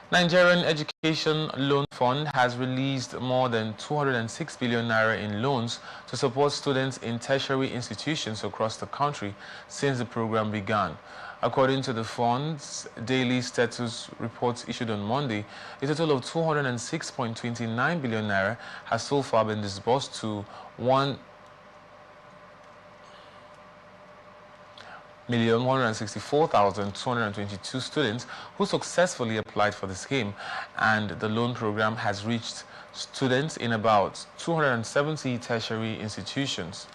Nigerian Education Loan Fund has released more than 206 billion naira in loans to support students in tertiary institutions across the country since the program began. According to the fund's daily status reports issued on Monday, a total of 206.29 billion naira has so far been disbursed to 1,164,222 students who successfully applied for the scheme, and the loan program has reached students in about 270 tertiary institutions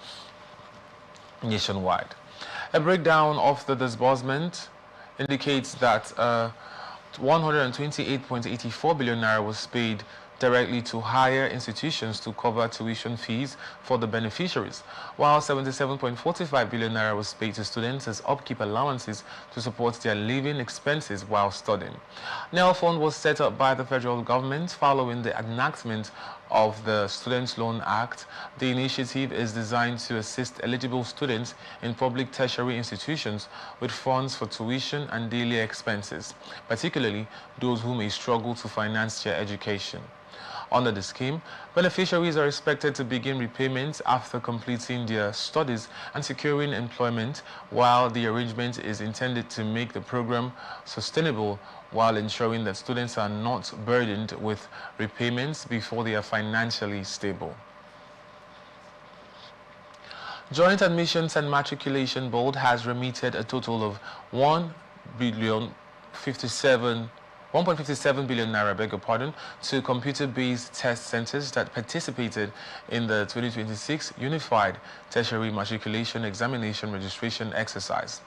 nationwide. A breakdown of the disbursement indicates that 128.84 billion naira was paid directly to higher institutions to cover tuition fees for the beneficiaries, while 77.45 billion naira was paid to students as upkeep allowances to support their living expenses while studying. NEL Fund was set up by the federal government following the enactment of the Students' Loan Act. The initiative is designed to assist eligible students in public tertiary institutions with funds for tuition and daily expenses, particularly those who may struggle to finance their education. Under the scheme, beneficiaries are expected to begin repayments after completing their studies and securing employment, while the arrangement is intended to make the program sustainable while ensuring that students are not burdened with repayments before they are financially stable. Joint Admissions and Matriculation Board has remitted a total of 1.57 billion naira, to computer-based test centers that participated in the 2026 Unified Tertiary Matriculation Examination Registration Exercise.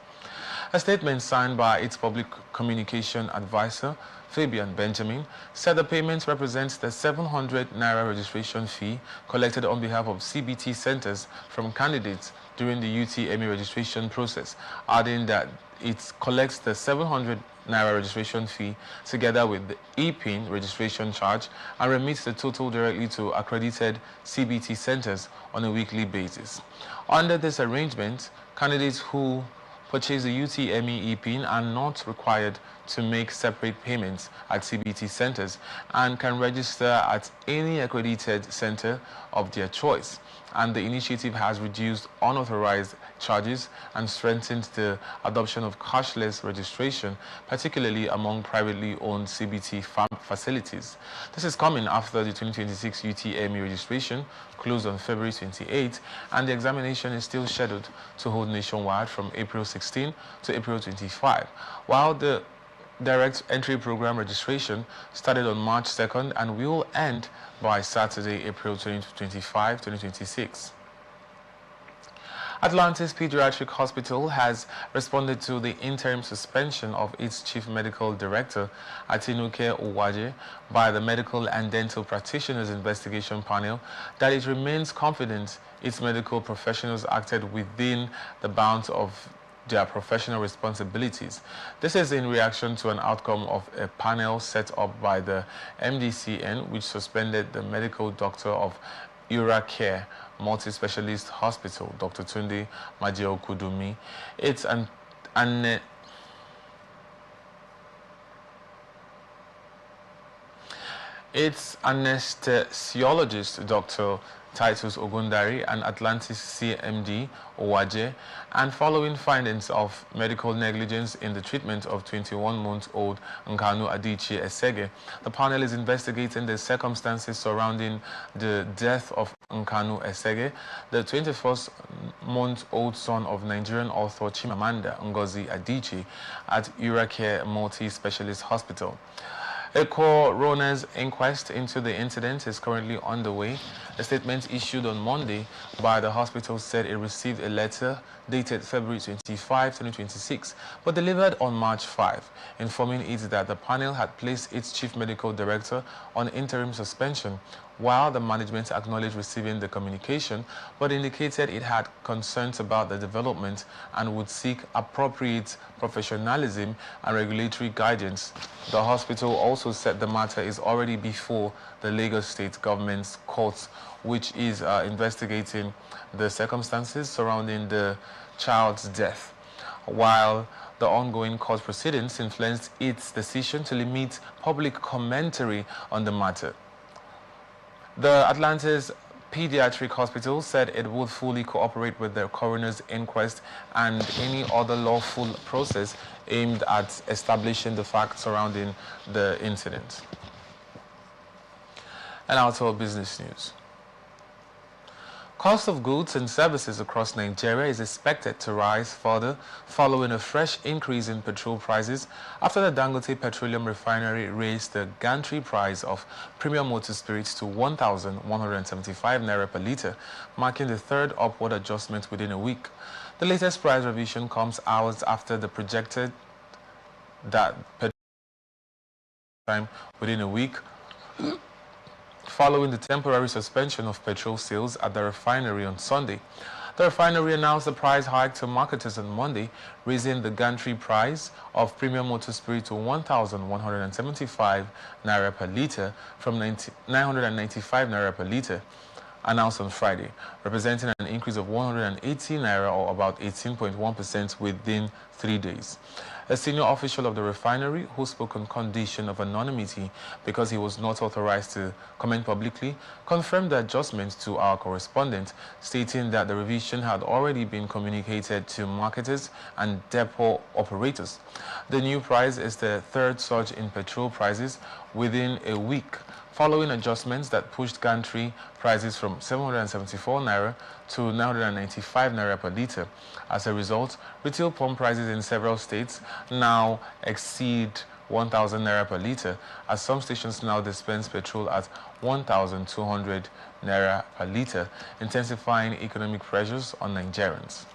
A statement signed by its public communication advisor, Fabian Benjamin, said the payment represents the 700 naira registration fee collected on behalf of CBT centers from candidates during the UTME registration process, adding that it collects the 700 naira registration fee together with the e-PIN registration charge and remits the total directly to accredited CBT centers on a weekly basis. Under this arrangement, candidates who purchase the UTME e-PIN are not required to make separate payments at CBT centers and can register at any accredited center of their choice. And the initiative has reduced unauthorized charges and strengthened the adoption of cashless registration, particularly among privately owned CBT facilities. This is coming after the 2026 UTME registration closed on February 28, and the examination is still scheduled to hold nationwide from April 16 to April 25, while the direct entry program registration started on March 2nd and will end by Saturday, April 2025, 2026. Atlantis Pediatric Hospital has responded to the interim suspension of its chief medical director, Atinuke Uwaje, by the Medical and Dental Practitioners Investigation Panel that it remains confident its medical professionals acted within the bounds of their professional responsibilities. This is in reaction to an outcome of a panel set up by the MDCN, which suspended the medical doctor of Care Multi-Specialist Hospital, Dr. Tunde Majio-Kudumi. Its anesthesiologist, Dr. Titus Ogundari, and Atlantis CMD Owaje, and following findings of medical negligence in the treatment of 21-month-old Nkanu Adichie Esege, the panel is investigating the circumstances surrounding the death of Nkanu Esege, the 21-month-old son of Nigerian author Chimamanda Ngozi Adichie, at Care Multi-Specialist Hospital. A coroner's inquest into the incident is currently underway. A statement issued on Monday by the hospital said it received a letter dated February 25, 2026, but delivered on March 5, informing it that the panel had placed its chief medical director on interim suspension, while the management acknowledged receiving the communication, but indicated it had concerns about the development and would seek appropriate professionalism and regulatory guidance. The hospital also said the matter is already before the Lagos State government's courts, which is investigating the circumstances surrounding the child's death, while the ongoing court proceedings influenced its decision to limit public commentary on the matter. The Atlantis Pediatric Hospital said it would fully cooperate with the coroner's inquest and any other lawful process aimed at establishing the facts surrounding the incident. And now to our business news. Cost of goods and services across Nigeria is expected to rise further following a fresh increase in petrol prices after the Dangote Petroleum Refinery raised the gantry price of premium motor spirits to 1,175 naira per litre, marking the third upward adjustment within a week. The latest price revision comes hours after the projected that time within a week, following the temporary suspension of petrol sales at the refinery on Sunday. The refinery announced the price hike to marketers on Monday, raising the gantry price of premium motor spirit to 1,175 naira per litre from 995 naira per litre, announced on Friday, representing an increase of 180 naira or about 18.1% within 3 days. A senior official of the refinery, who spoke on condition of anonymity because he was not authorized to comment publicly, confirmed the adjustment to our correspondent, stating that the revision had already been communicated to marketers and depot operators. The new price is the third surge in petrol prices within a week, following adjustments that pushed gantry prices from 774 naira to 995 naira per litre. As a result, retail pump prices in several states now exceed 1,000 naira per litre, as some stations now dispense petrol at 1,200 naira per litre, intensifying economic pressures on Nigerians.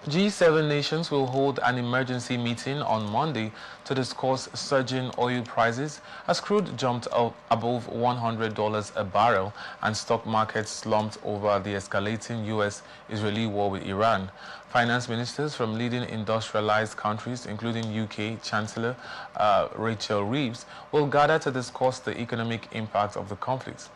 G7 nations will hold an emergency meeting on Monday to discuss surging oil prices as crude jumped up above $100 a barrel and stock markets slumped over the escalating U.S.-Israeli war with Iran. Finance ministers from leading industrialized countries, including UK Chancellor Rachel Reeves, will gather to discuss the economic impact of the conflict.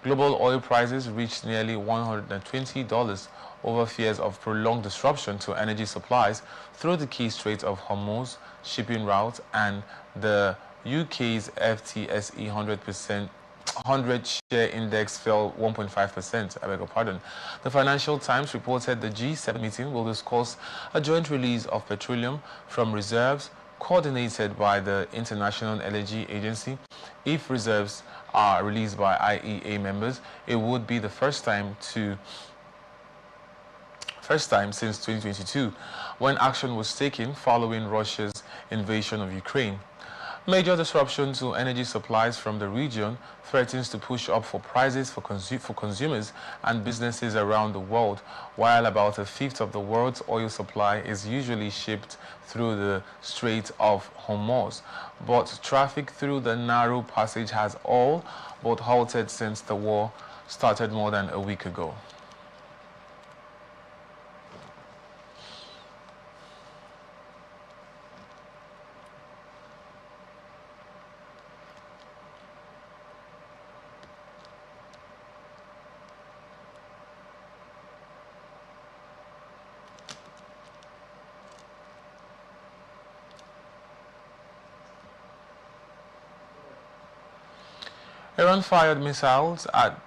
Global oil prices reached nearly $120 over fears of prolonged disruption to energy supplies through the key Strait of Hormuz shipping route and the UK's FTSE 100 share index fell 1.5%. I beg your pardon. The Financial Times reported the G7 meeting will discuss a joint release of petroleum from reserves coordinated by the International Energy Agency. If reserves are released by IEA members, it would be the first time since 2022, when action was taken following Russia's invasion of Ukraine. Major disruption to energy supplies from the region threatens to push up for prices for consumers and businesses around the world, while about a fifth of the world's oil supply is usually shipped through the Strait of Hormuz. But traffic through the narrow passage has all but halted since the war started more than a week ago. Iran fired missiles at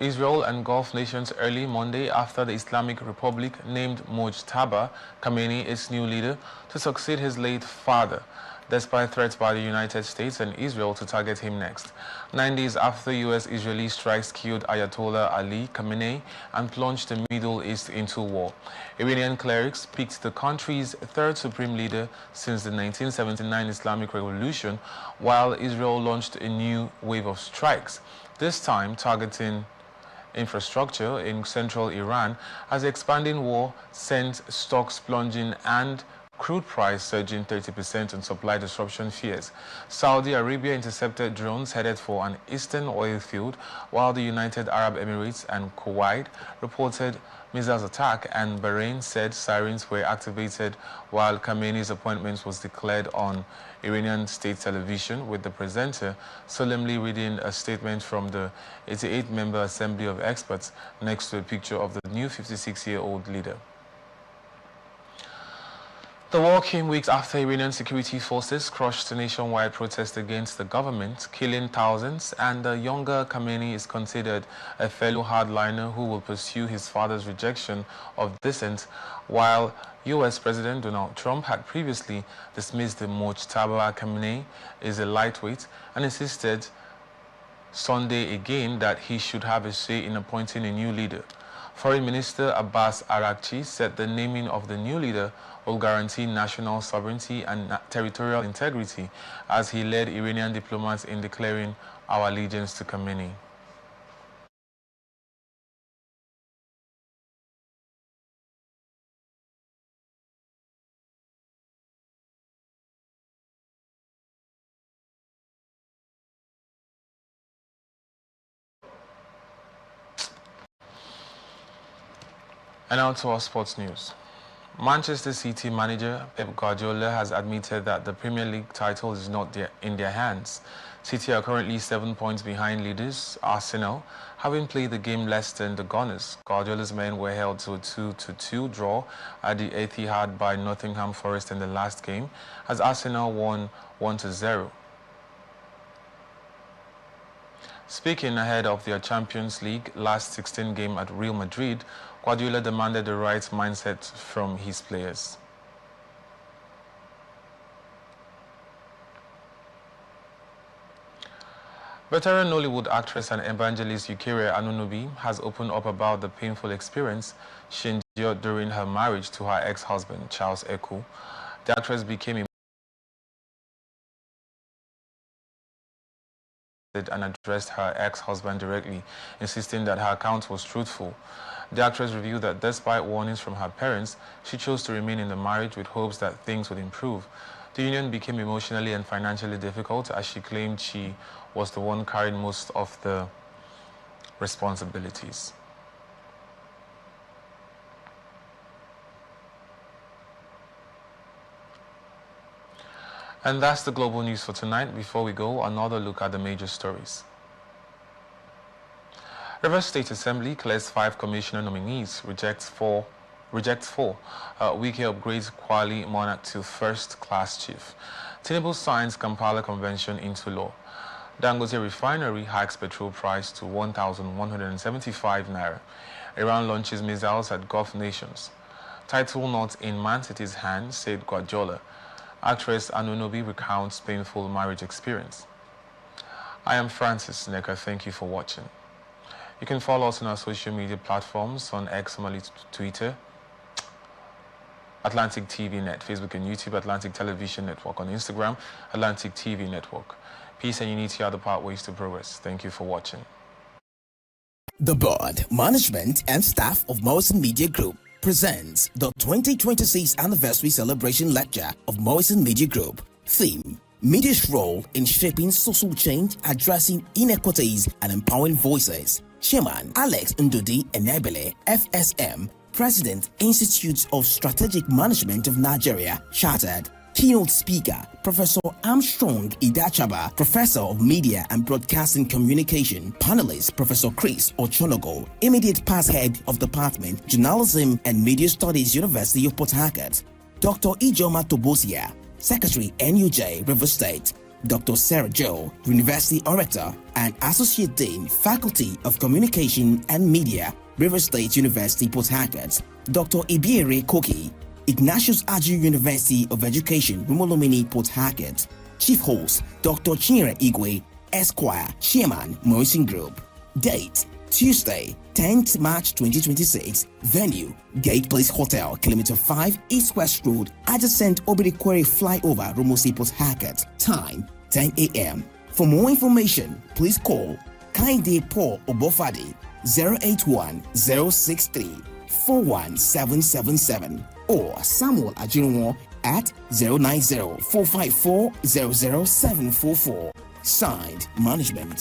Israel and Gulf nations early Monday after the Islamic Republic named Mojtaba Khamenei its new leader to succeed his late father, despite threats by the United States and Israel to target him next. 9 days after US-Israeli strikes killed Ayatollah Ali Khamenei and plunged the Middle East into war, Iranian clerics picked the country's third supreme leader since the 1979 Islamic Revolution, while Israel launched a new wave of strikes, this time targeting infrastructure in central Iran as the expanding war sent stocks plunging and crude price surging 30% on supply disruption fears. Saudi Arabia intercepted drones headed for an eastern oil field, while the United Arab Emirates and Kuwait reported missiles attack, and Bahrain said sirens were activated while Khamenei's appointment was declared on Iranian state television, with the presenter solemnly reading a statement from the 88-member Assembly of Experts next to a picture of the new 56-year-old leader. The war came weeks after Iranian security forces crushed nationwide protests against the government, killing thousands, and the younger Khamenei is considered a fellow hardliner who will pursue his father's rejection of dissent, while U.S. President Donald Trump had previously dismissed the Mojtaba Khamenei as a lightweight and insisted Sunday again that he should have a say in appointing a new leader. Foreign Minister Abbas Araghchi said the naming of the new leader will guarantee national sovereignty and territorial integrity, as he led Iranian diplomats in declaring our allegiance to Khamenei. And now to our sports news. Manchester City manager Pep Guardiola has admitted that the Premier League title is not in their hands. City are currently 7 points behind leaders Arsenal, having played the game less than the Gunners. Guardiola's men were held to a 2-2 draw at the Etihad by Nottingham Forest in the last game, as Arsenal won 1-0. Speaking ahead of their Champions League last 16 game at Real Madrid, Guardiola demanded the right mindset from his players. Veteran Nollywood actress and evangelist Yukire Anunobi has opened up about the painful experience she endured during her marriage to her ex-husband, Charles Eku. The actress became and addressed her ex-husband directly, insisting that her account was truthful. The actress revealed that despite warnings from her parents, she chose to remain in the marriage with hopes that things would improve. The union became emotionally and financially difficult, as she claimed she was the one carrying most of the responsibilities. And that's the global news for tonight. Before we go, another look at the major stories. Rivers State Assembly clears 5 commissioner nominees, rejects 4. Wike upgrades Kwali Monarch to first-class chief. Tinubu signs Kampala Convention into law. Dangote Refinery hikes petrol price to 1,175 naira. Iran launches missiles at Gulf nations. Title not in Man City's hands, said Guardiola. Actress Anunobi recounts painful marriage experience. I am Francis Neka. Thank you for watching. You can follow us on our social media platforms on X, formerly Twitter. Atlantic TV Net, Facebook and YouTube, Atlantic Television Network, on Instagram, Atlantic TV Network. Peace and unity are the pathways to progress. Thank you for watching. The board, management, and staff of Morrison Media Group presents the 2026 Anniversary Celebration Lecture of Morrison Media Group. Theme: Media's role in shaping social change, addressing inequities, and empowering voices. Chairman Alex Ndudi Enebele, FSM, President, Institute of Strategic Management of Nigeria, Chartered. Keynote speaker, Professor Armstrong Idachaba, Professor of Media and Broadcasting Communication. Panelist, Professor Chris Ochonogo, Immediate Past Head of Department, Journalism and Media Studies, University of Port Harcourt. Dr. Ijoma Tobosia, Secretary, NUJ, River State. Dr. Sarah Joe, University Orator and Associate Dean, Faculty of Communication and Media, River State University, Port Harcourt. Dr. Ibiere Koki, Ignatius Aju University of Education, Rumolomini, Port Harcourt. Chief Host, Dr. Chinyere Igwe, Esquire, Chairman, Morrison Group. Date: Tuesday, 10th March 2026. Venue: Gate Place Hotel, Kilometer 5, East West Road, adjacent Obirikwere Flyover, Rumosi, Port Harcourt. Time: 10 a.m. For more information, please call Kainde Paul Obofadi 081-063-41777 or Samuel Ajinwo at 090-454-00744. Signed, Management.